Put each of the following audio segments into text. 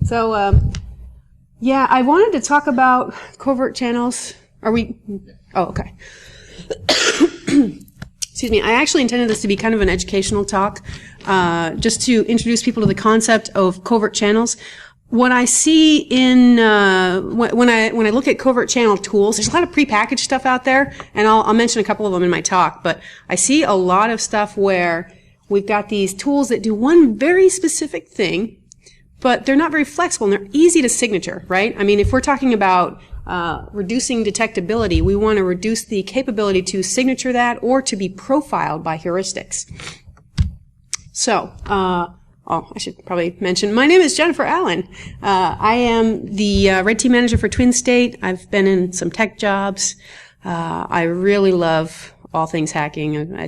So, yeah, I wanted to talk about covert channels. Are we? Oh, okay. Excuse me. I actually intended this to be kind of an educational talk, just to introduce people to the concept of covert channels. What I see in when I look at covert channel tools, there's a lot of prepackaged stuff out there, and I'll mention a couple of them in my talk. But I see a lot of stuff where we've got these tools that do one very specific thing, but they're not very flexible and they're easy to signature, right? I mean, if we're talking about reducing detectability, we want to reduce the capability to signature that or to be profiled by heuristics. So, I should probably mention, my name is Jennifer Allen. I am the Red Team Manager for Twin State. I've been in some tech jobs. I really love all things hacking. I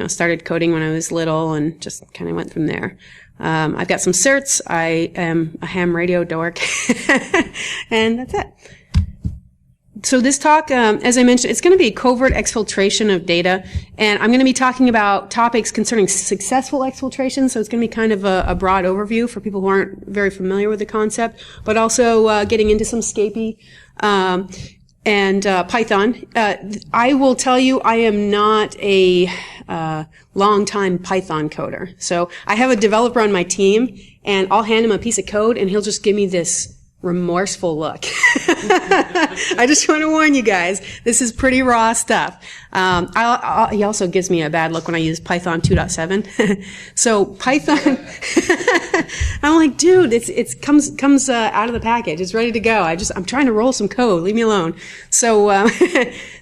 started coding when I was little and just kind of went from there. I've got some certs. I am a ham radio dork. And that's it. So this talk, as I mentioned, it's going to be covert exfiltration of data, and I'm going to be talking about topics concerning successful exfiltration, so it's going to be kind of a broad overview for people who aren't very familiar with the concept, but also getting into some Scapy and Python. I will tell you, I am not a long-time Python coder. So I have a developer on my team, and I'll hand him a piece of code, and he'll just give me this remorseful look. I just want to warn you guys, this is pretty raw stuff. He also gives me a bad look when I use Python 2.7. So Python, I'm like, dude, it comes out of the package. It's ready to go. I'm trying to roll some code. Leave me alone. So,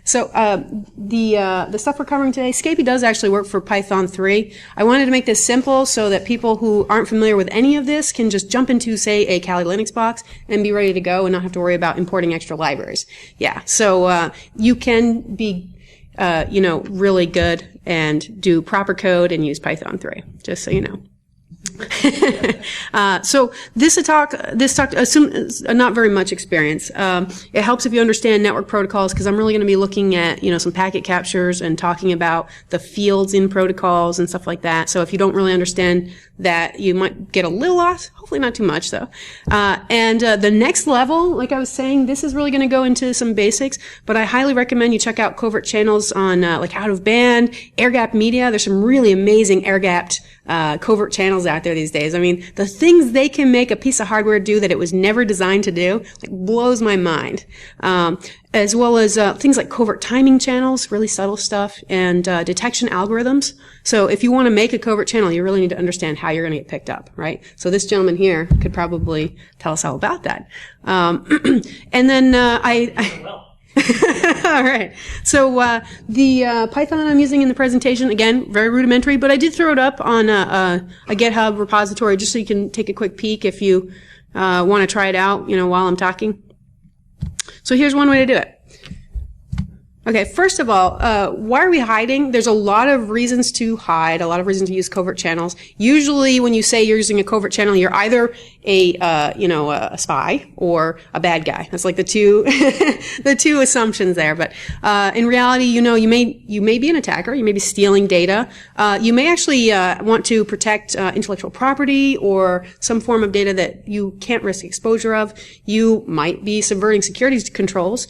the stuff we're covering today, Scapy does actually work for Python 3. I wanted to make this simple so that people who aren't familiar with any of this can just jump into, say, a Kali Linux box and be ready to go and not have to worry about importing extra libraries. Yeah, so you can be, really good and do proper code and use Python 3, just so you know. So this talk assumes not very much experience. It helps if you understand network protocols, because I'm really going to be looking at, some packet captures and talking about the fields in protocols and stuff like that. So if you don't really understand that, you might get a little lost. Hopefully not too much, though. And the next level, like I was saying, this is really going to go into some basics, but I highly recommend you check out covert channels on like Out of Band, air-gapped media. There's some really amazing air-gapped covert channels out there these days. I mean, the things they can make a piece of hardware do that it was never designed to do, like, blows my mind. As well as things like covert timing channels, really subtle stuff, and detection algorithms. So if you want to make a covert channel, you really need to understand how you're going to get picked up, right? So this gentleman here could probably tell us all about that. And then all right. So the Python I'm using in the presentation, again, very rudimentary, but I did throw it up on a GitHub repository just so you can take a quick peek if you want to try it out, while I'm talking. So here's one way to do it. Okay, first of all, why are we hiding? There's a lot of reasons to hide, a lot of reasons to use covert channels. Usually when you say you're using a covert channel, you're either a spy or a bad guy. That's like the two assumptions there. But in reality, you may be an attacker, you may be stealing data. You may actually want to protect intellectual property or some form of data that you can't risk exposure of. You might be subverting security controls.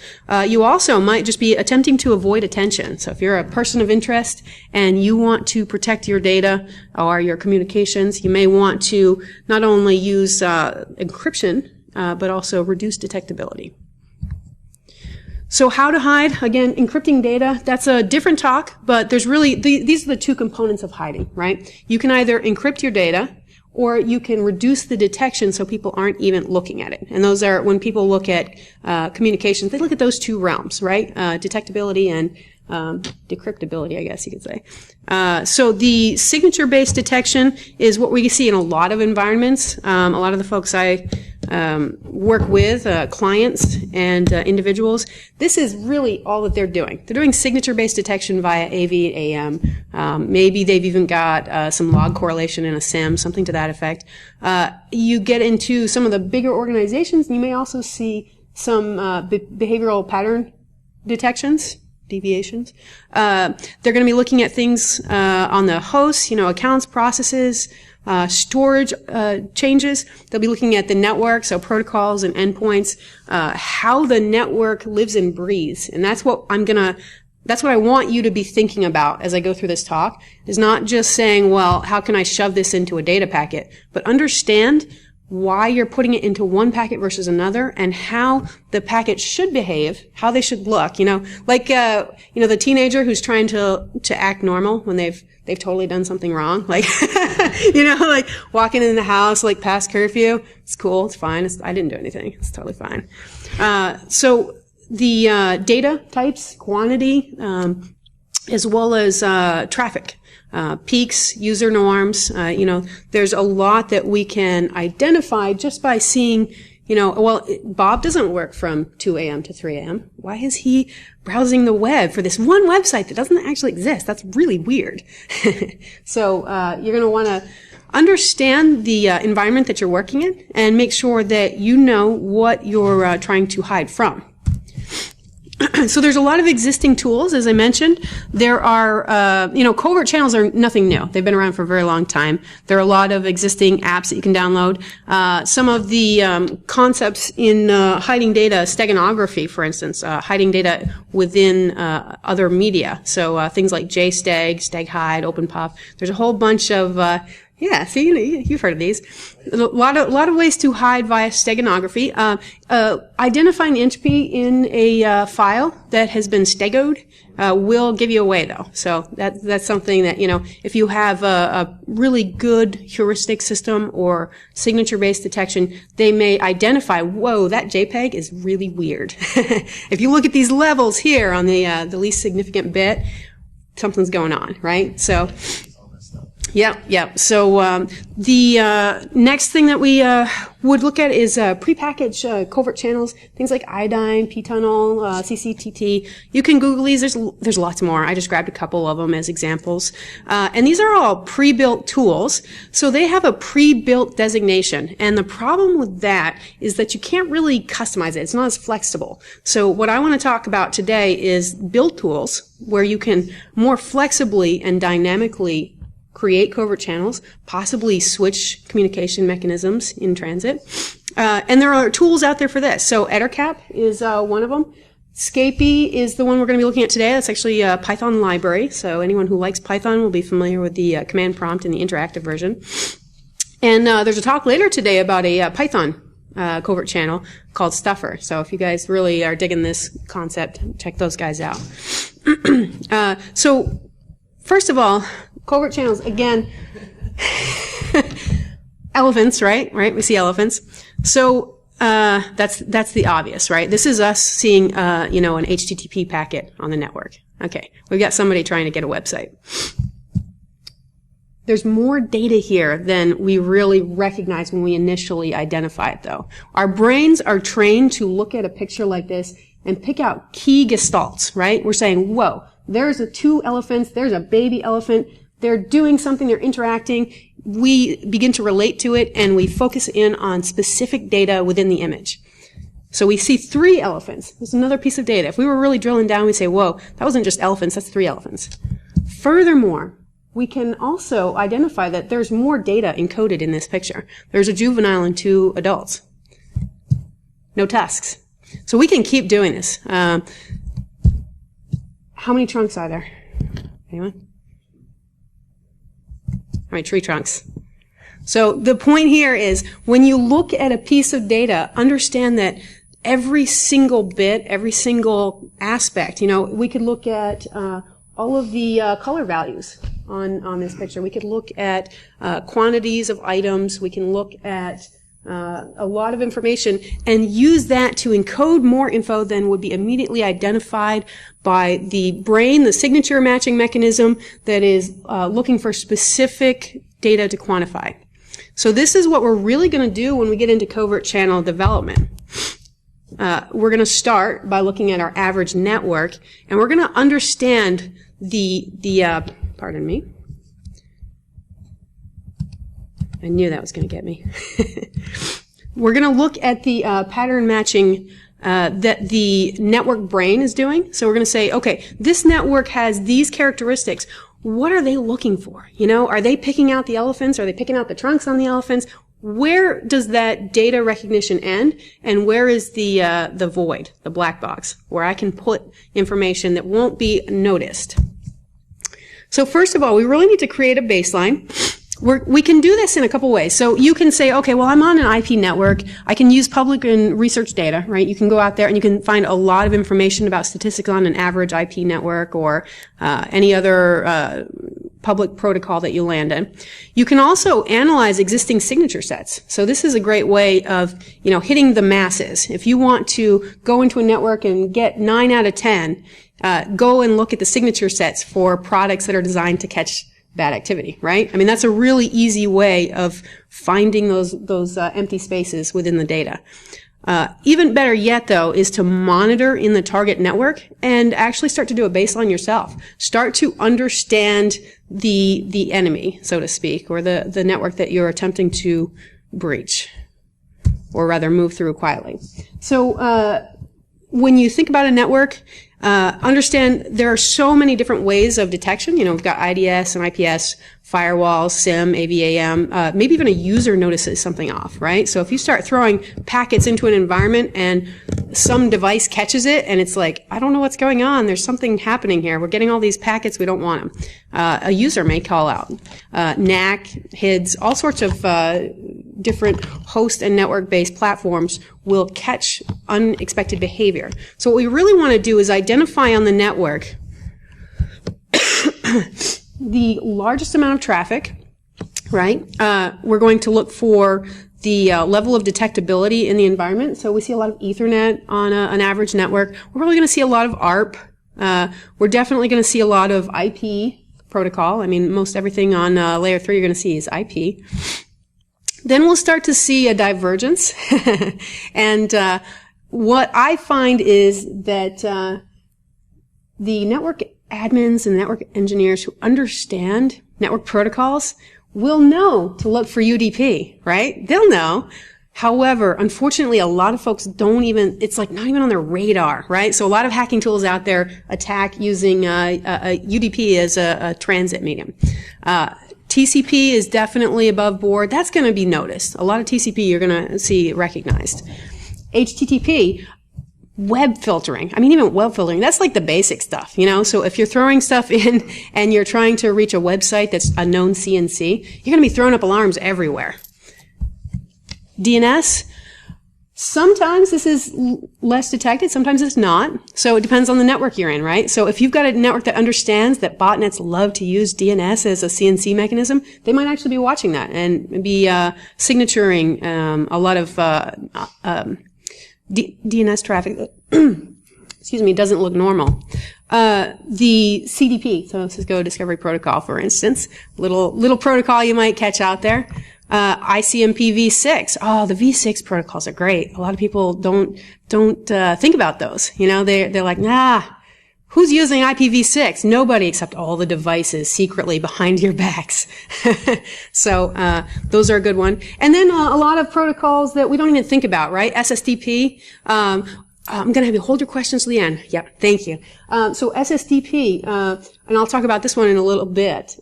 You also might just be attempting to avoid attention. So if you're a person of interest and you want to protect your data or your communications, you may want to not only use encryption, but also reduce detectability. So how to hide? Again, encrypting data, that's a different talk, but there's really, these are the two components of hiding, right? You can either encrypt your data, or you can reduce the detection so people aren't even looking at it. And those are, when people look at communications, they look at those two realms, right? Detectability and decryptability, I guess you could say. So the signature-based detection is what we see in a lot of environments. A lot of the folks I work with, clients and individuals, this is really all that they're doing. They're doing signature-based detection via AV, AM. Maybe they've even got some log correlation in a SIM, something to that effect. You get into some of the bigger organizations, and you may also see some behavioral pattern detections, deviations. They're going to be looking at things on the hosts, accounts, processes, storage changes. They'll be looking at the network, so protocols and endpoints, how the network lives and breathes. And that's what I want you to be thinking about as I go through this talk, is not just saying, well, how can I shove this into a data packet, but understand why you're putting it into one packet versus another, and how the packet should behave, how they should look. Like the teenager who's trying to act normal when they've totally done something wrong, like like walking in the house like past curfew. It's cool, it's fine. I didn't do anything. It's totally fine. So the data types, quantity, as well as traffic. Peaks, user norms, there's a lot that we can identify just by seeing, well, Bob doesn't work from 2 a.m. to 3 a.m. Why is he browsing the web for this one website that doesn't actually exist? That's really weird. So, you're going to want to understand the environment that you're working in and make sure that you know what you're trying to hide from. So there's a lot of existing tools, as I mentioned. There are, covert channels are nothing new. They've been around for a very long time. There are a lot of existing apps that you can download. Some of the concepts in hiding data, steganography, for instance, hiding data within other media. So things like JSteg, StegHide, OpenPuff. There's a whole bunch of yeah, see, you've heard of these. A lot of ways to hide via steganography. Identifying entropy in a file that has been stegoed will give you away, though. So that's something that, if you have a really good heuristic system or signature-based detection, they may identify, whoa, that JPEG is really weird. If you look at these levels here on the least significant bit, something's going on, right? So. Yep. So the next thing that we would look at is prepackaged covert channels, things like iodine, p-tunnel, CCTT. You can Google these. There's lots more. I just grabbed a couple of them as examples. And these are all pre-built tools, so they have a pre-built designation. And the problem with that is that you can't really customize it. It's not as flexible. So what I want to talk about today is build tools where you can more flexibly and dynamically create covert channels, possibly switch communication mechanisms in transit. And there are tools out there for this. So Ettercap is one of them. Scapy is the one we're going to be looking at today. That's actually a Python library. So anyone who likes Python will be familiar with the command prompt in the interactive version. And there's a talk later today about a Python covert channel called Stuffer. So if you guys really are digging this concept, check those guys out. So first of all, covert channels, again, elephants, right? We see elephants. So, that's the obvious, right? This is us seeing, an HTTP packet on the network. Okay. We've got somebody trying to get a website. There's more data here than we really recognize when we initially identify it, though. Our brains are trained to look at a picture like this and pick out key gestalts, right? We're saying, whoa, there's 2 elephants, there's a baby elephant, they're doing something, they're interacting. We begin to relate to it, and we focus in on specific data within the image. So we see 3 elephants. There's another piece of data. If we were really drilling down, we'd say, whoa, that wasn't just elephants, that's 3 elephants. Furthermore, we can also identify that there's more data encoded in this picture. There's a juvenile and 2 adults. No tusks. So we can keep doing this. How many trunks are there? Anyone? How many tree trunks? So the point here is when you look at a piece of data, understand that every single bit, every single aspect, we could look at all of the color values on this picture. We could look at quantities of items. We can look at a lot of information and use that to encode more info than would be immediately identified by the brain, the signature matching mechanism that is looking for specific data to quantify. So this is what we're really going to do when we get into covert channel development. We're going to start by looking at our average network, and we're going to understand pardon me. I knew that was going to get me. We're going to look at the pattern matching that the network brain is doing. So we're going to say, okay, this network has these characteristics. what are they looking for? You know, are they picking out the elephants? Are they picking out the trunks on the elephants? Where does that data recognition end, and where is the void, the black box, where I can put information that won't be noticed? So first of all, we really need to create a baseline. We can do this in a couple ways. So you can say, okay, well, I'm on an IP network. I can use public and research data, right? You can go out there and you can find a lot of information about statistics on an average IP network or any other public protocol that you land in. You can also analyze existing signature sets. So this is a great way of, you know, hitting the masses. If you want to go into a network and get 9 out of 10, go and look at the signature sets for products that are designed to catch bad activity, right? I mean, that's a really easy way of finding those empty spaces within the data. Even better yet, though, is to monitor in the target network and actually start to do a baseline yourself. Start to understand the enemy, so to speak, or the network that you're attempting to breach, or rather move through quietly. So when you think about a network, understand there are so many different ways of detection. You know, we've got IDS and IPS, firewalls, SIM, AVAM, maybe even a user notices something off, right? So if you start throwing packets into an environment and some device catches it and it's like, I don't know what's going on, there's something happening here, we're getting all these packets, we don't want them. A user may call out. NAC, HIDS, all sorts of different host and network-based platforms will catch unexpected behavior. So what we really want to do is identify on the network the largest amount of traffic, right? We're going to look for the level of detectability in the environment. So we see a lot of Ethernet on an average network. We're probably going to see a lot of ARP. We're definitely going to see a lot of IP protocol. I mean, most everything on layer 3 you're going to see is IP. Then we'll start to see a divergence. And what I find is that the network admins and network engineers who understand network protocols will know to look for UDP, right? They'll know. However, unfortunately, a lot of folks don't even, it's like not even on their radar, right? So a lot of hacking tools out there attack using UDP as a transit medium. TCP is definitely above board. That's going to be noticed. A lot of TCP you're going to see recognized. HTTP, web filtering. I mean, even web filtering, that's like the basic stuff, you know? So if you're throwing stuff in and you're trying to reach a website that's a known CNC, you're going to be throwing up alarms everywhere. DNS, sometimes this is less detected, sometimes it's not. So it depends on the network you're in, right? So if you've got a network that understands that botnets love to use DNS as a CNC mechanism, they might actually be watching that and be signaturing a lot of DNS traffic that, excuse me, doesn't look normal. The CDP, so Cisco Discovery Protocol, for instance, little protocol you might catch out there. ICMP v6. Oh, the v6 protocols are great. A lot of people don't think about those. You know, they're like, nah, who's using IPv6? Nobody, except all the devices secretly behind your backs. So, those are a good one. And then a lot of protocols that we don't even think about, right? SSDP. I'm going to have you hold your questions to the end. Yep, thank you. So SSDP, and I'll talk about this one in a little bit.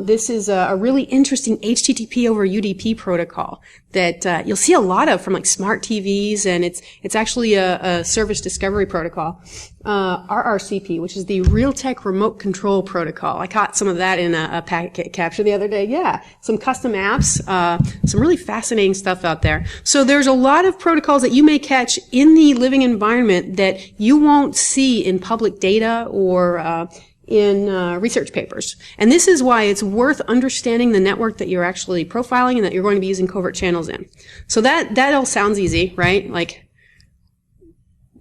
This is a really interesting HTTP over UDP protocol that you'll see a lot of from like smart TVs, and it's actually a service discovery protocol. RRCP, which is the Realtek Remote Control Protocol. I caught some of that in a packet capture the other day. Yeah, some custom apps, some really fascinating stuff out there. So there's a lot of protocols that you may catch in the living environment that you won't see in public data or in research papers. And this is why it's worth understanding the network that you're actually profiling and that you're going to be using covert channels in. So that all sounds easy, right? Like,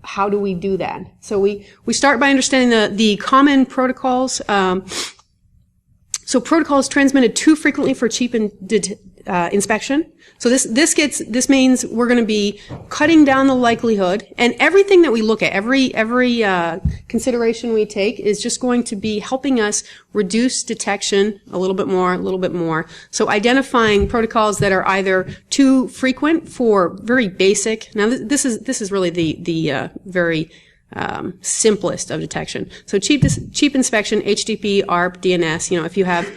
how do we do that? So we start by understanding the common protocols. So protocols transmitted too frequently for cheap inspection. So this means we're going to be cutting down the likelihood, and everything that we look at, every consideration we take is just going to be helping us reduce detection a little bit more. So identifying protocols that are either too frequent for very basic. Now this is really the very simplest of detection. So cheap inspection, HTTP, ARP, DNS, if you have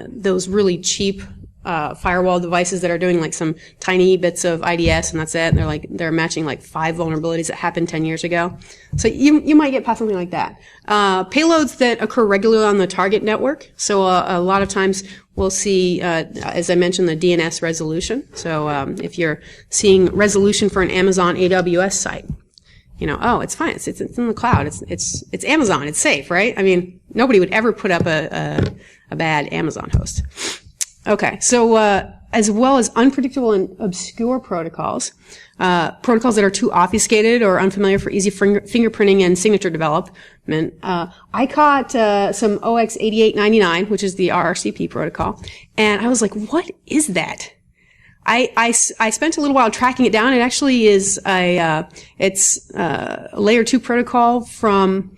those really cheap firewall devices that are doing like some tiny bits of IDS and that's it, and they're matching like 5 vulnerabilities that happened 10 years ago. So you might get past something like that. Payloads that occur regularly on the target network. So a lot of times we'll see, as I mentioned, the DNS resolution. So if you're seeing resolution for an Amazon AWS site, oh, it's fine. It's in the cloud. It's Amazon. It's safe, right? I mean, nobody would ever put up a bad Amazon host. Okay, so as well as unpredictable and obscure protocols, protocols that are too obfuscated or unfamiliar for easy fingerprinting and signature development. I caught some OX8899, which is the RRCP protocol, and I was like, what is that? I spent a little while tracking it down. It actually is it's a layer 2 protocol from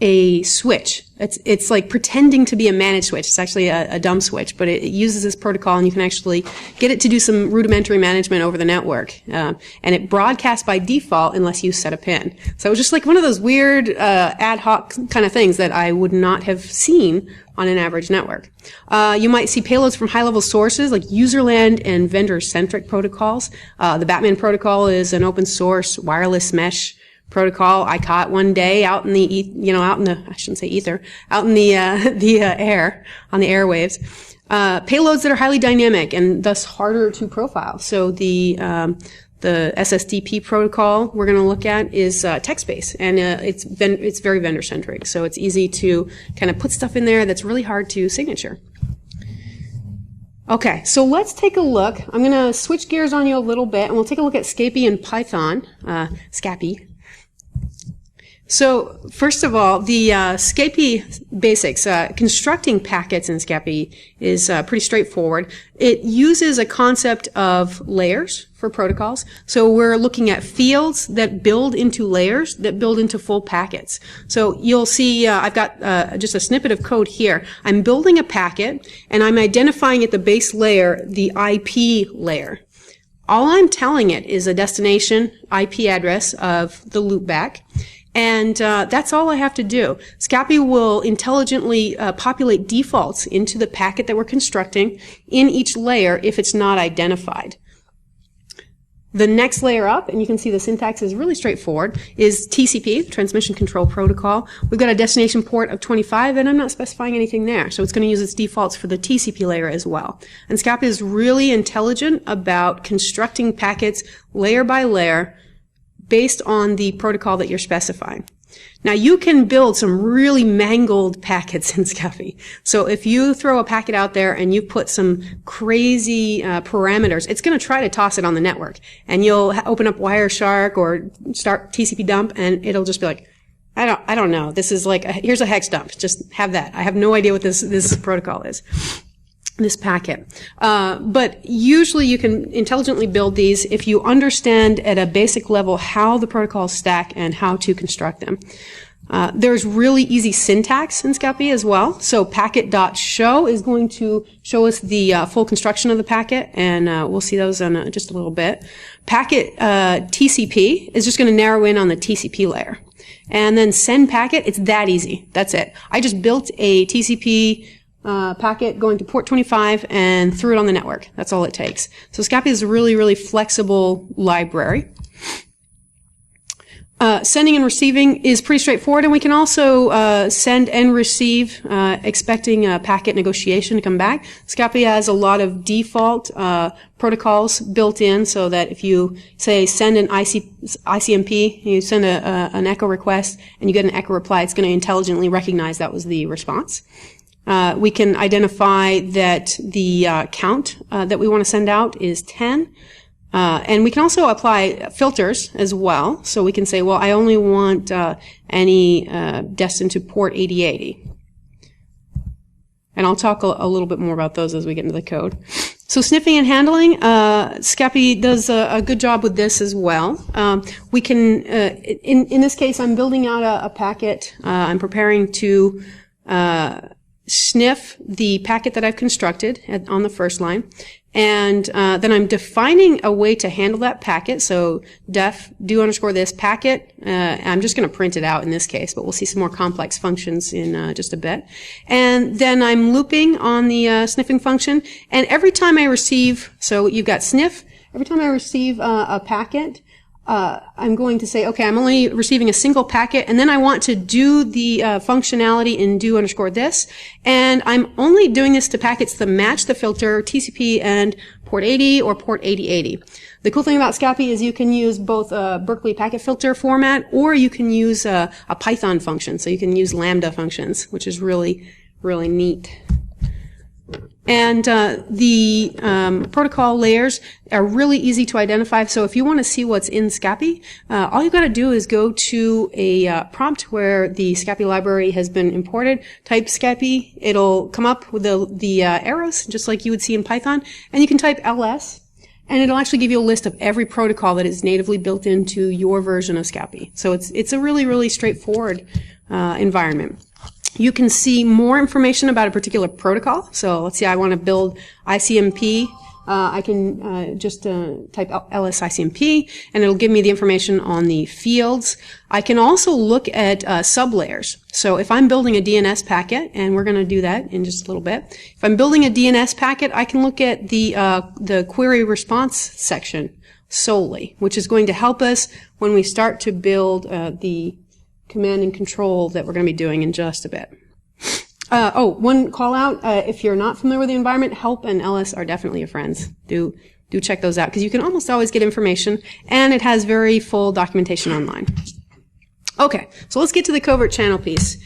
a switch. It's like pretending to be a managed switch. It's actually a dumb switch, but it uses this protocol, and you can actually get it to do some rudimentary management over the network. And it broadcasts by default unless you set a pin. So it was just like one of those weird ad hoc kind of things that I would not have seen on an average network. You might see payloads from high-level sources like userland and vendor-centric protocols. The Batman protocol is an open-source wireless mesh protocol I caught one day out in the, I shouldn't say ether, out in the air, on the airwaves. Payloads that are highly dynamic and thus harder to profile. So the SSDP protocol we're going to look at is text-based, and it's very vendor-centric. So it's easy to kind of put stuff in there that's really hard to signature. Okay, so let's take a look. I'm going to switch gears on you a little bit, and we'll take a look at Scapy and Python, Scapy. So first of all, the Scapy basics, constructing packets in Scapy is pretty straightforward. It uses a concept of layers for protocols. So we're looking at fields that build into layers that build into full packets. So you'll see I've got just a snippet of code here. I'm building a packet, and I'm identifying at the base layer the IP layer. All I'm telling it is a destination IP address of the loopback. And that's all I have to do. Scapy will intelligently populate defaults into the packet that we're constructing in each layer if it's not identified. The next layer up, and you can see the syntax is really straightforward, is TCP, Transmission Control Protocol. We've got a destination port of 25, and I'm not specifying anything there. So it's going to use its defaults for the TCP layer as well. And Scapy is really intelligent about constructing packets layer by layer based on the protocol that you're specifying. Now, you can build some really mangled packets in Scapy. So if you throw a packet out there and you put some crazy parameters, it's going to try to toss it on the network. And you'll open up Wireshark or start TCP dump, and it'll just be like, I don't know. This is like, here's a hex dump. Just have that. I have no idea what this protocol is. This packet. But usually you can intelligently build these if you understand at a basic level how the protocols stack and how to construct them. There's really easy syntax in Scapy as well. So packet.show is going to show us the full construction of the packet, and we'll see those in just a little bit. Packet TCP is just going to narrow in on the TCP layer. And then send packet, it's that easy. That's it. I just built a TCP packet going to port 25 and threw it on the network. That's all it takes. So Scapy is a really, really flexible library. Sending and receiving is pretty straightforward, and we can also send and receive expecting a packet negotiation to come back. Scapy has a lot of default protocols built in, so that if you say send an ICMP, you send an echo request, and you get an echo reply, it's going to intelligently recognize that was the response. We can identify that the count that we want to send out is 10. And we can also apply filters as well. So we can say, well, I only want any destined to port 8080. And I'll talk a little bit more about those as we get into the code. So sniffing and handling, Scapy does a good job with this as well. We can, in this case, I'm building out a packet. I'm preparing to sniff the packet that I've constructed on the first line, and then I'm defining a way to handle that packet. So def do underscore this packet. I'm just going to print it out in this case, but we'll see some more complex functions in just a bit. And then I'm looping on the sniffing function, and every time I receive, so you've got sniff, every time I receive a packet, I'm going to say, okay, I'm only receiving a single packet, and then I want to do the functionality in do underscore this, and I'm only doing this to packets that match the filter TCP and port 80 or port 8080. The cool thing about Scapy is you can use both a Berkeley packet filter format, or you can use a Python function, so you can use Lambda functions, which is really, really neat. And the protocol layers are really easy to identify. So if you want to see what's in Scapy, all you've got to do is go to a prompt where the Scapy library has been imported. Type Scapy. It'll come up with the arrows, just like you would see in Python. And you can type ls, and it'll actually give you a list of every protocol that is natively built into your version of Scapy. So it's a really, really straightforward environment. You can see more information about a particular protocol. So let's say I want to build ICMP. I can just type ls ICMP, and it'll give me the information on the fields. I can also look at sublayers. So if I'm building a DNS packet, and we're going to do that in just a little bit. If I'm building a DNS packet, I can look at the query response section solely, which is going to help us when we start to build the command and control that we're going to be doing in just a bit. One call out, if you're not familiar with the environment, help and ls are definitely your friends. Do check those out, because you can almost always get information, and it has very full documentation online. Okay, so let's get to the covert channel piece.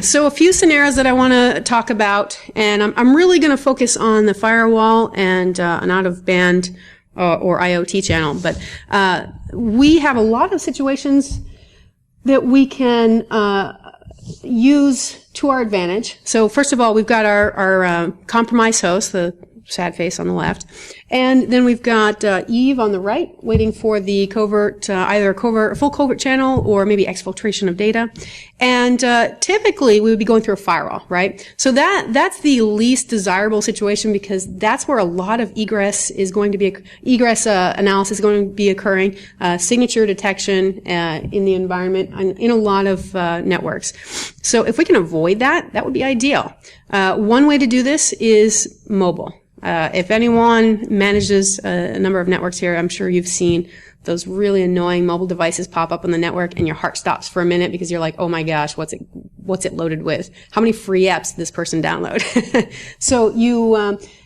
So a few scenarios that I want to talk about, and I'm really going to focus on the firewall and an out-of-band or IoT channel, but we have a lot of situations that we can use to our advantage. So first of all, we've got our compromised host, the sad face on the left, and then we've got Eve on the right, waiting for the covert, either a full covert channel or maybe exfiltration of data. And typically we would be going through a firewall, right? So that's the least desirable situation, because that's where a lot of egress is going to be, analysis is going to be occurring, signature detection in the environment, in a lot of networks. So if we can avoid that, that would be ideal. One way to do this is mobile. If anyone manages a number of networks here, I'm sure you've seen those really annoying mobile devices pop up on the network, and your heart stops for a minute because you're like, oh my gosh, what's it loaded with? How many free apps did this person download? So you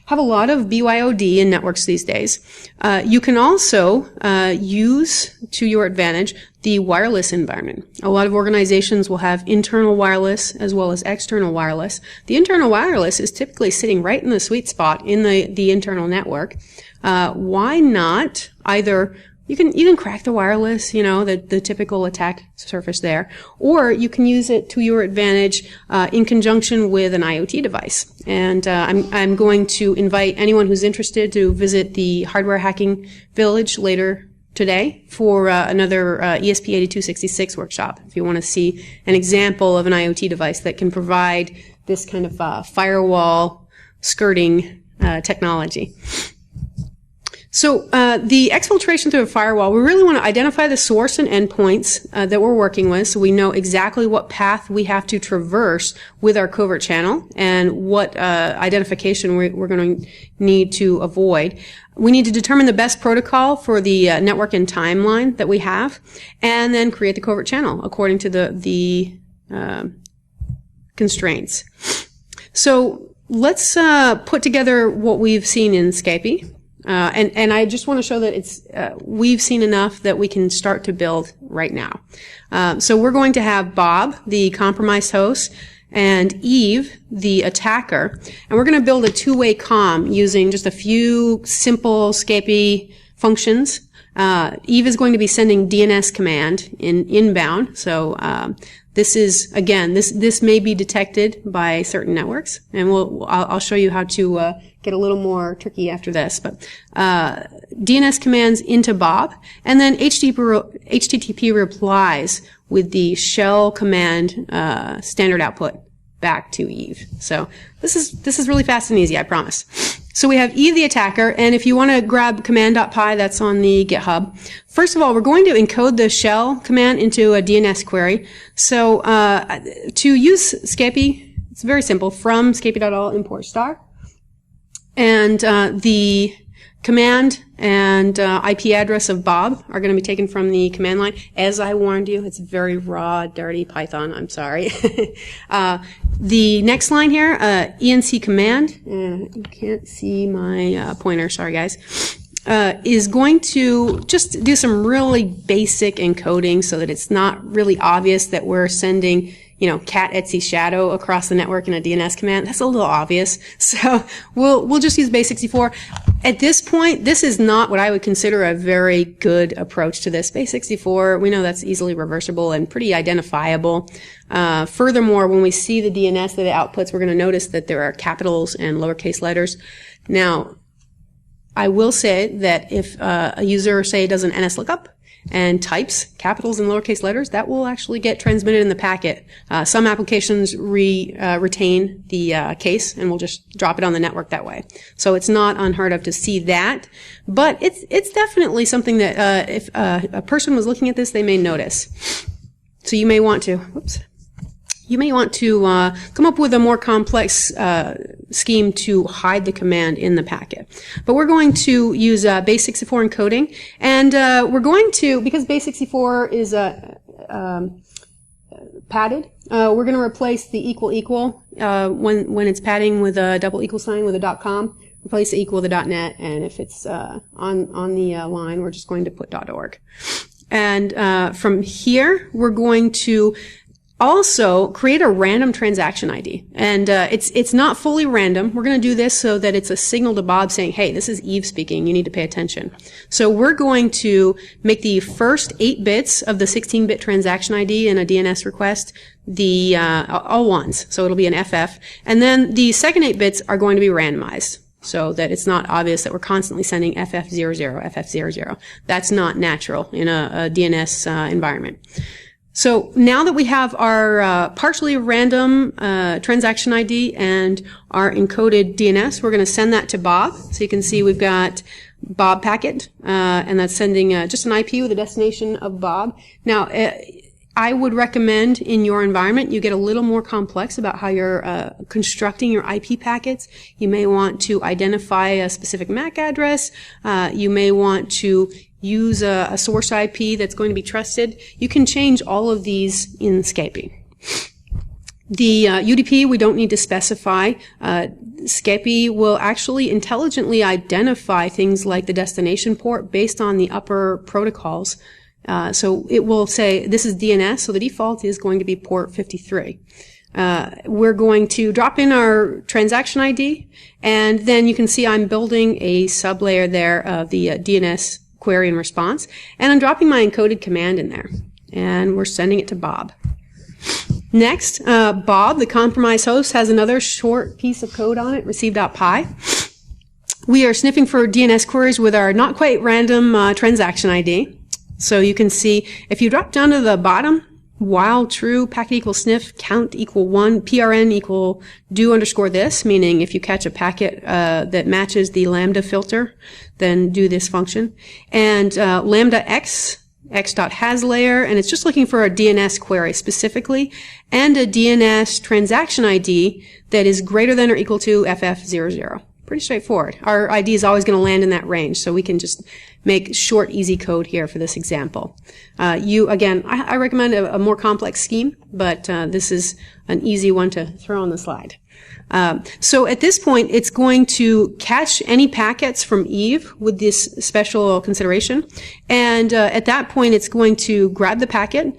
have a lot of BYOD in networks these days. You can also use to your advantage the wireless environment. A lot of organizations will have internal wireless as well as external wireless. The internal wireless is typically sitting right in the sweet spot in the internal network. Why not either you can crack the wireless, the typical attack surface there, or you can use it to your advantage in conjunction with an IoT device. And I'm going to invite anyone who's interested to visit the Hardware Hacking Village later today for another ESP8266 workshop, if you want to see an example of an IoT device that can provide this kind of firewall skirting technology. So the exfiltration through a firewall, we really want to identify the source and endpoints that we're working with, so we know exactly what path we have to traverse with our covert channel and what identification we're going to need to avoid. We need to determine the best protocol for the network and timeline that we have, and then create the covert channel according to the constraints. So let's put together what we've seen in Scapy. And I just want to show that we've seen enough that we can start to build right now. So we're going to have Bob, the compromised host, and Eve, the attacker, and we're going to build a two-way comm using just a few simple Scapy functions. Eve is going to be sending DNS command inbound. So this is, again, this may be detected by certain networks, and I'll show you how to get a little more tricky after this. But DNS commands into Bob, and then HTTP replies with the shell command standard output back to Eve. So this is really fast and easy, I promise. So we have Eve the attacker, and if you want to grab command.py, that's on the GitHub. First of all, we're going to encode the shell command into a DNS query. So to use Scapy, it's very simple. From scapy.all import star, and the command and IP address of Bob are going to be taken from the command line. As I warned you, it's very raw, dirty Python. I'm sorry. The next line here, enc command, you can't see my pointer, sorry guys, is going to just do some really basic encoding so that it's not really obvious that we're sending, you know, cat Etsy shadow across the network in a DNS command. That's a little obvious. So we'll just use base64. At this point, this is not what I would consider a very good approach to this. Base64, we know that's easily reversible and pretty identifiable. Furthermore, when we see the DNS that it outputs, we're going to notice that there are capitals and lowercase letters. Now, I will say that if a user, say, does an NS lookup and types capitals and lowercase letters, that will actually get transmitted in the packet. Some applications retain the case and will just drop it on the network that way. So it's not unheard of to see that, but it's definitely something that if a person was looking at this, they may notice. So you may want to, come up with a more complex scheme to hide the command in the packet. But we're going to use base64 encoding, and we're going to, because base64 is padded, we're going to replace the equal when it's padding with a double equal sign with a .com, replace the equal with a .net, and if it's on the line, we're just going to put .org. And from here, we're going to also create a random transaction ID. And it's not fully random. We're going to do this so that it's a signal to Bob saying, hey, this is Eve speaking. You need to pay attention. So we're going to make the first 8 bits of the 16-bit transaction ID in a DNS request the all ones. So it'll be an FF. And then the second 8 bits are going to be randomized, so that it's not obvious that we're constantly sending FF00, FF00. That's not natural in a DNS environment. So now that we have our partially random transaction ID and our encoded DNS, we're going to send that to Bob. So you can see we've got Bob packet, and that's sending just an IP with a destination of Bob. Now, I would recommend in your environment you get a little more complex about how you're constructing your IP packets. You may want to identify a specific MAC address. You may want to use a source IP that's going to be trusted. You can change all of these in Scapy. The UDP we don't need to specify. Scapy will actually intelligently identify things like the destination port based on the upper protocols. So it will say this is DNS, so the default is going to be port 53. We're going to drop in our transaction ID, and then you can see I'm building a sublayer there of the DNS query and response, and I'm dropping my encoded command in there, and we're sending it to Bob. Next, Bob, the compromised host, has another short piece of code on it, receive.py. We are sniffing for DNS queries with our not quite random transaction ID. So you can see if you drop down to the bottom, while true, packet equals sniff, count equal 1, prn equal do underscore this, meaning if you catch a packet that matches the lambda filter, then do this function. And lambda x.hasLayer, and it's just looking for a DNS query specifically, and a DNS transaction ID that is greater than or equal to FF00. Pretty straightforward. Our ID is always going to land in that range, so we can just make short, easy code here for this example. I recommend a more complex scheme, but this is an easy one to throw on the slide. So at this point, it's going to catch any packets from Eve with this special consideration. And at that point, it's going to grab the packet.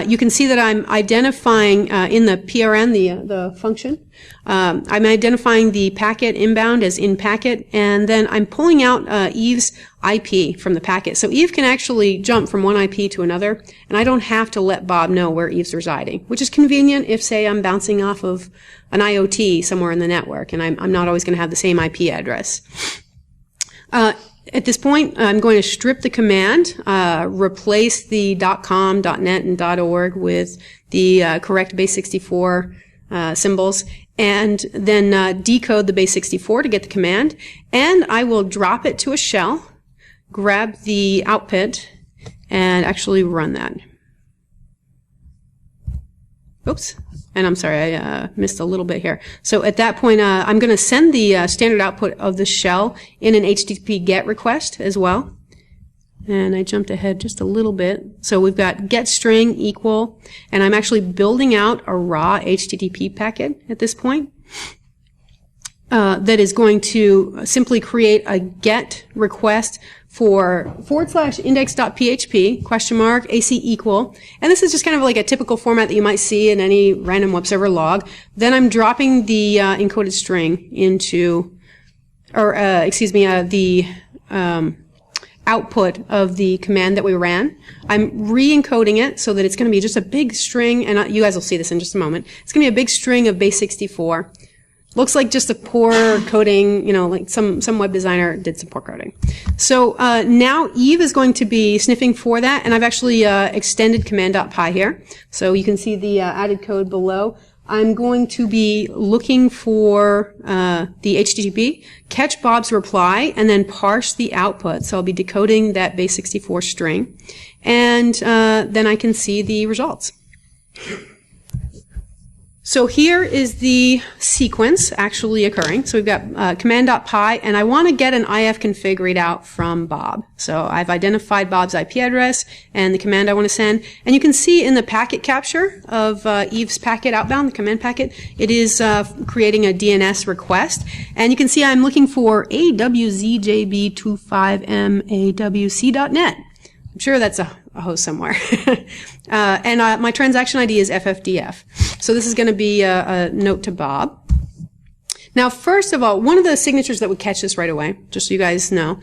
You can see that I'm identifying in the PRN, the function, I'm identifying the packet inbound as in packet, and then I'm pulling out Eve's IP from the packet. So Eve can actually jump from one IP to another, and I don't have to let Bob know where Eve's residing, which is convenient if, say, I'm bouncing off of an IoT somewhere in the network, and I'm not always going to have the same IP address. At this point, I'm going to strip the command, replace the .com, .net, and .org with the correct base64 symbols, and then decode the base64 to get the command, and I will drop it to a shell, grab the output, and actually run that. Oops. And I'm sorry, I missed a little bit here. So at that point, I'm going to send the standard output of the shell in an HTTP GET request as well. And I jumped ahead just a little bit. So we've got get string equal, and I'm actually building out a raw HTTP packet at this point that is going to simply create a GET request for /index.php, question mark, AC equal. And this is just kind of like a typical format that you might see in any random web server log. Then I'm dropping the encoded string into, or the output of the command that we ran. I'm re-encoding it so that it's going to be just a big string, and you guys will see this in just a moment. It's going to be a big string of base64. Looks like just a poor coding, like some web designer did some poor coding. So now Eve is going to be sniffing for that, and I've actually extended command.py here. So you can see the added code below. I'm going to be looking for the HTTP, catch Bob's reply, and then parse the output. So I'll be decoding that base64 string, and then I can see the results. So here is the sequence actually occurring. So we've got command.py, and I want to get an ifconfig readout from Bob. So I've identified Bob's IP address and the command I want to send. And you can see in the packet capture of Eve's packet outbound, the command packet, it is creating a DNS request. And you can see I'm looking for awzjb25mawc.net. I'm sure that's a host somewhere. And my transaction ID is FFDF. So this is going to be a note to Bob. Now, first of all, one of the signatures that would catch this right away, just so you guys know,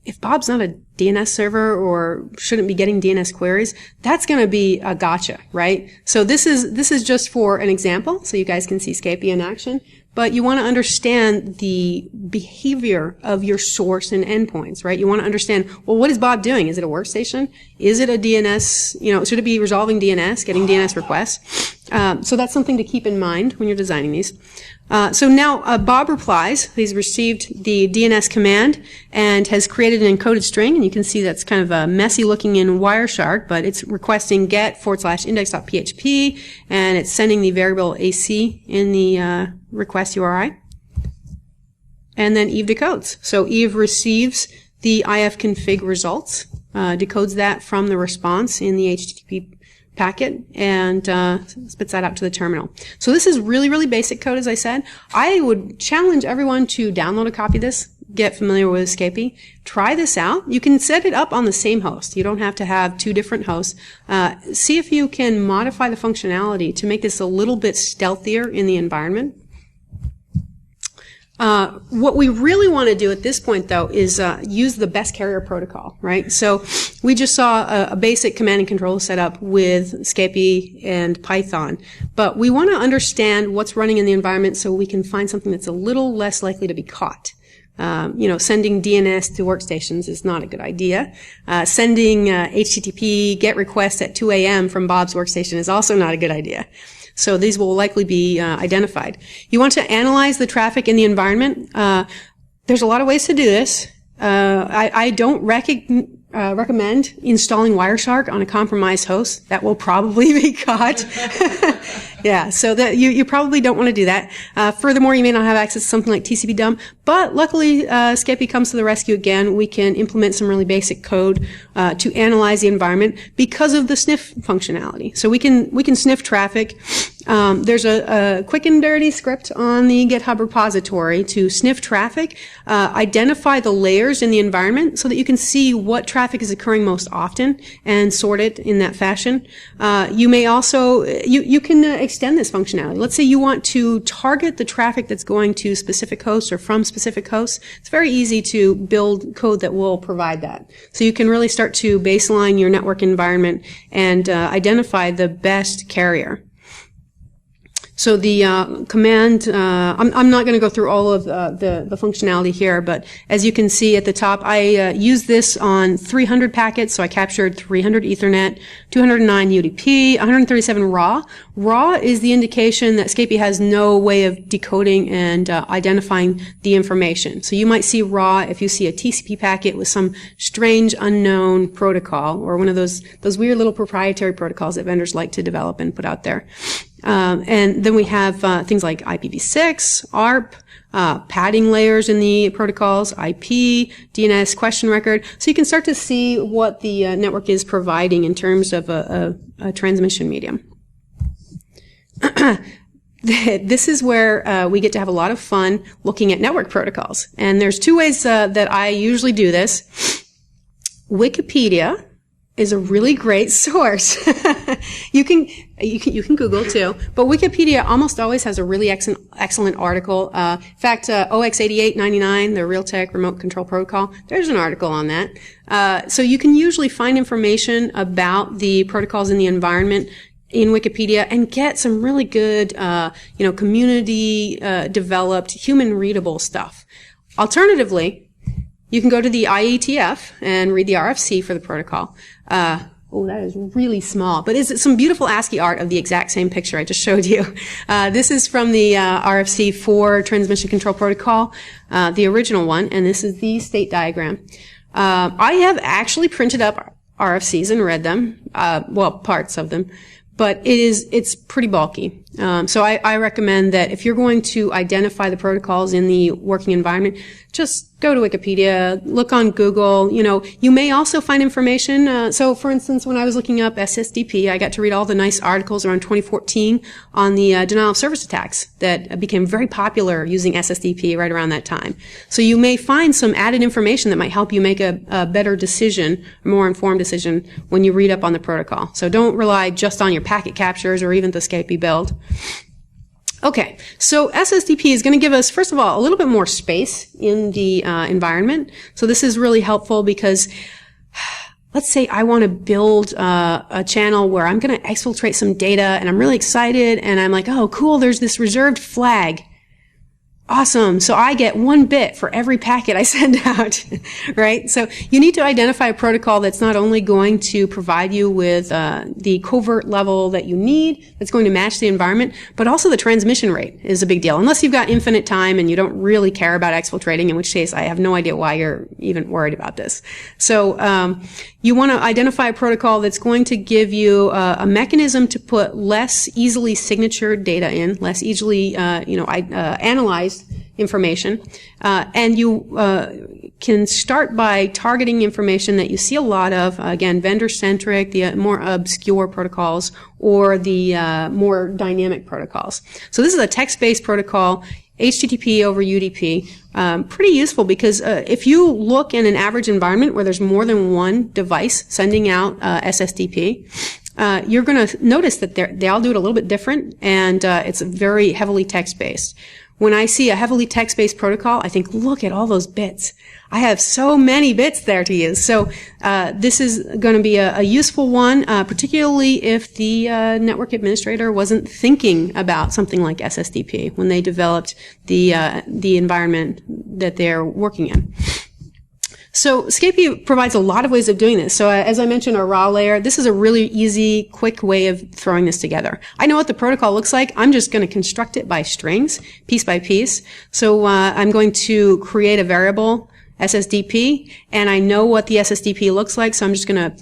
if Bob's not a DNS server or shouldn't be getting DNS queries, that's going to be a gotcha, right? So this is just for an example, so you guys can see Scapy in action. But you want to understand the behavior of your source and endpoints, right? You want to understand, well, what is Bob doing? Is it a workstation? Is it a DNS? Should it be resolving DNS, getting DNS requests? So that's something to keep in mind when you're designing these. So now Bob replies. He's received the DNS command and has created an encoded string, and you can see that's kind of messy looking in Wireshark, but it's requesting get /index.php, and it's sending the variable AC in the request URI. And then Eve decodes. So Eve receives the ifconfig results, decodes that from the response in the HTTP packet, and spits that out to the terminal. So this is really, really basic code, as I said. I would challenge everyone to download a copy of this, get familiar with Scapy, try this out. You can set it up on the same host. You don't have to have two different hosts. See if you can modify the functionality to make this a little bit stealthier in the environment. What we really want to do at this point, though, is use the best carrier protocol, right? So we just saw a basic command and control setup with Scapy and Python, but we want to understand what's running in the environment so we can find something that's a little less likely to be caught. Sending DNS to workstations is not a good idea. Sending HTTP GET requests at 2 a.m. from Bob's workstation is also not a good idea. So these will likely be identified. You want to analyze the traffic in the environment. There's a lot of ways to do this. I don't recommend installing Wireshark on a compromised host. That will probably be caught. Yeah, so that you probably don't want to do that. Furthermore, you may not have access to something like TCP dump, but luckily Scapy comes to the rescue again. We can implement some really basic code to analyze the environment because of the sniff functionality. So we can sniff traffic. There's a quick and dirty script on the GitHub repository to sniff traffic, identify the layers in the environment so that you can see what traffic is occurring most often and sort it in that fashion. You may also, you can extend this functionality. Let's say you want to target the traffic that's going to specific hosts or from specific hosts. It's very easy to build code that will provide that. So you can really start to baseline your network environment and identify the best carrier. So the command, I'm not going to go through all of the functionality here, but as you can see at the top, I used this on 300 packets, so I captured 300 Ethernet, 209 UDP, 137 RAW. RAW is the indication that Scapy has no way of decoding and identifying the information. So you might see RAW if you see a TCP packet with some strange unknown protocol, or one of those weird little proprietary protocols that vendors like to develop and put out there. And then we have things like IPv6, ARP, padding layers in the protocols, IP, DNS question record. So you can start to see what the network is providing in terms of a transmission medium. This is where we get to have a lot of fun looking at network protocols. And there's two ways that I usually do this. Wikipedia is a really great source. You can Google too, but Wikipedia almost always has a really excellent article. In fact, OX8899, the Realtek Remote Control Protocol, there's an article on that. So you can usually find information about the protocols in the environment in Wikipedia and get some really good, community developed, human readable stuff. Alternatively, you can go to the IETF and read the RFC for the protocol. Oh, that is really small, but it's some beautiful ASCII art of the exact same picture I just showed you. This is from the RFC 4 Transmission Control Protocol, the original one, and this is the state diagram. I have actually printed up RFCs and read them, parts of them, but it's pretty bulky. So I recommend that if you're going to identify the protocols in the working environment, just go to Wikipedia, look on Google. You may also find information. So for instance, when I was looking up SSDP, I got to read all the nice articles around 2014 on the denial of service attacks that became very popular using SSDP right around that time. So you may find some added information that might help you make a better decision, a more informed decision when you read up on the protocol. So don't rely just on your packet captures or even the Scapy build. Okay, so SSDP is going to give us, first of all, a little bit more space in the environment. So this is really helpful because let's say I want to build a channel where I'm going to exfiltrate some data and I'm really excited and I'm like, oh, cool, there's this reserved flag. Awesome. So I get 1 bit for every packet I send out, right? So you need to identify a protocol that's not only going to provide you with the covert level that you need, that's going to match the environment, but also the transmission rate is a big deal. Unless you've got infinite time and you don't really care about exfiltrating, in which case I have no idea why you're even worried about this. So you want to identify a protocol that's going to give you a mechanism to put less easily signatured data in, less easily analyzed information, and you can start by targeting information that you see a lot of, again, vendor-centric, the more obscure protocols, or the more dynamic protocols. So this is a text-based protocol, HTTP over UDP, pretty useful because if you look in an average environment where there's more than one device sending out SSDP, you're going to notice that they all do it a little bit different, and it's very heavily text-based. When I see a heavily text-based protocol, I think, look at all those bits. I have so many bits there to use. So this is going to be a useful one, particularly if the network administrator wasn't thinking about something like SSDP when they developed the environment that they're working in. So Scapy provides a lot of ways of doing this. So as I mentioned, our raw layer, this is a really easy, quick way of throwing this together. I know what the protocol looks like. I'm just going to construct it by strings, piece by piece. So I'm going to create a variable, SSDP, and I know what the SSDP looks like, so I'm just going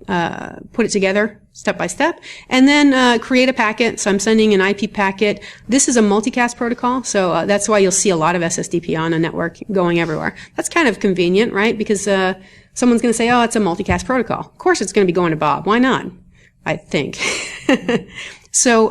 to put it together step by step, and then create a packet. So I'm sending an IP packet. This is a multicast protocol, so that's why you'll see a lot of SSDP on a network going everywhere. That's kind of convenient, right? Because someone's going to say, oh, it's a multicast protocol. Of course it's going to be going to Bob. Why not? I think. So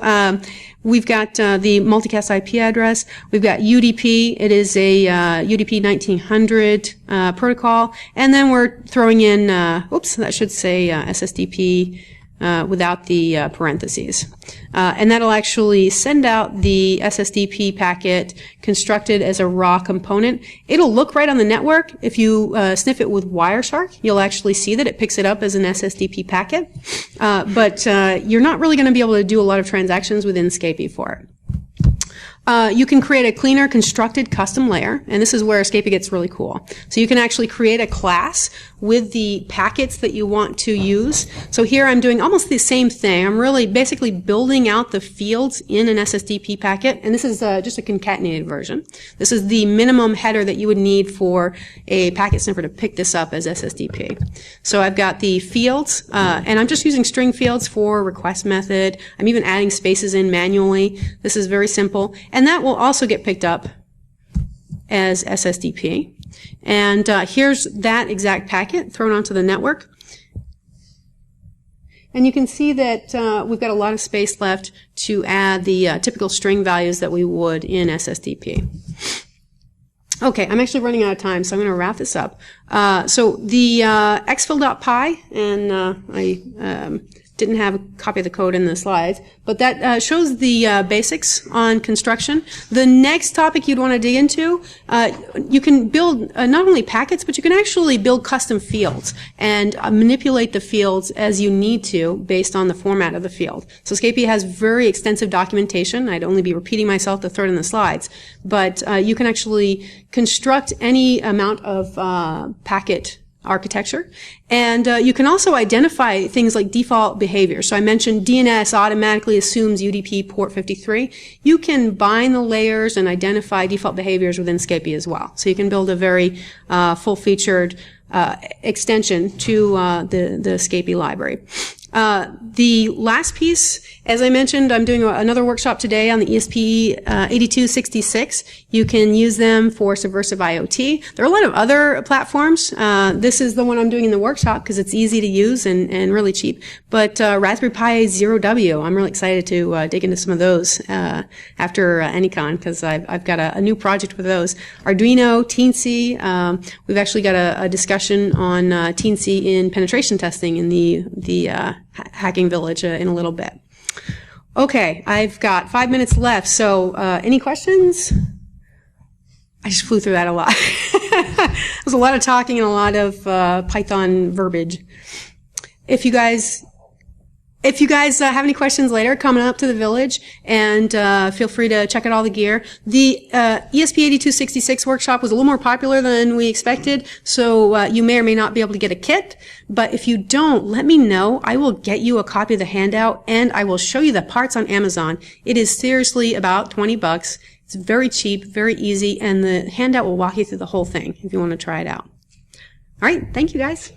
we've got the multicast IP address. We've got UDP. It is a UDP 1900 protocol. And then we're throwing in, that should say SSDP without the parentheses. And that'll actually send out the SSDP packet constructed as a raw component. It'll look right on the network. If you sniff it with Wireshark, you'll actually see that it picks it up as an SSDP packet. But you're not really going to be able to do a lot of transactions within Scapy for it. you can create a cleaner constructed custom layer, and this is where Scapy gets really cool. So you can actually create a class with the packets that you want to use. So here I'm doing almost the same thing. I'm really basically building out the fields in an SSDP packet, and this is just a concatenated version. This is the minimum header that you would need for a packet sniffer to pick this up as SSDP. So I've got the fields, and I'm just using string fields for request method. I'm even adding spaces in manually. This is very simple, and that will also get picked up as SSDP. And here's that exact packet thrown onto the network. And you can see that we've got a lot of space left to add the typical string values that we would in SSDP. Okay, I'm actually running out of time, so I'm going to wrap this up. So the exfil.py, and I didn't have a copy of the code in the slides, but that shows the basics on construction. The next topic you'd want to dig into, you can build not only packets, but you can actually build custom fields and manipulate the fields as you need to based on the format of the field. So Scapy has very extensive documentation. I'd only be repeating myself to throw it in the slides, but you can actually construct any amount of packet architecture. And you can also identify things like default behavior. So I mentioned DNS automatically assumes UDP port 53. You can bind the layers and identify default behaviors within Scapy as well. So you can build a very full-featured extension to the Scapy library. The last piece, as I mentioned, I'm doing another workshop today on the ESP8266. You can use them for subversive IoT. There are a lot of other platforms. This is the one I'm doing in the workshop because it's easy to use and really cheap. But Raspberry Pi Zero-W, I'm really excited to dig into some of those after Anycon because I've got a new project with those. Arduino, Teensy. We've actually got a discussion on Teensy in penetration testing in the Hacking Village in a little bit. Okay, I've got 5 minutes left, so any questions? I just flew through that a lot. There's a lot of talking and a lot of Python verbiage. If you guys have any questions later, come up to the village and feel free to check out all the gear. The ESP8266 workshop was a little more popular than we expected, so you may or may not be able to get a kit. But if you don't, let me know. I will get you a copy of the handout, and I will show you the parts on Amazon. It is seriously about $20. It's very cheap, very easy, and the handout will walk you through the whole thing if you want to try it out. All right, thank you guys.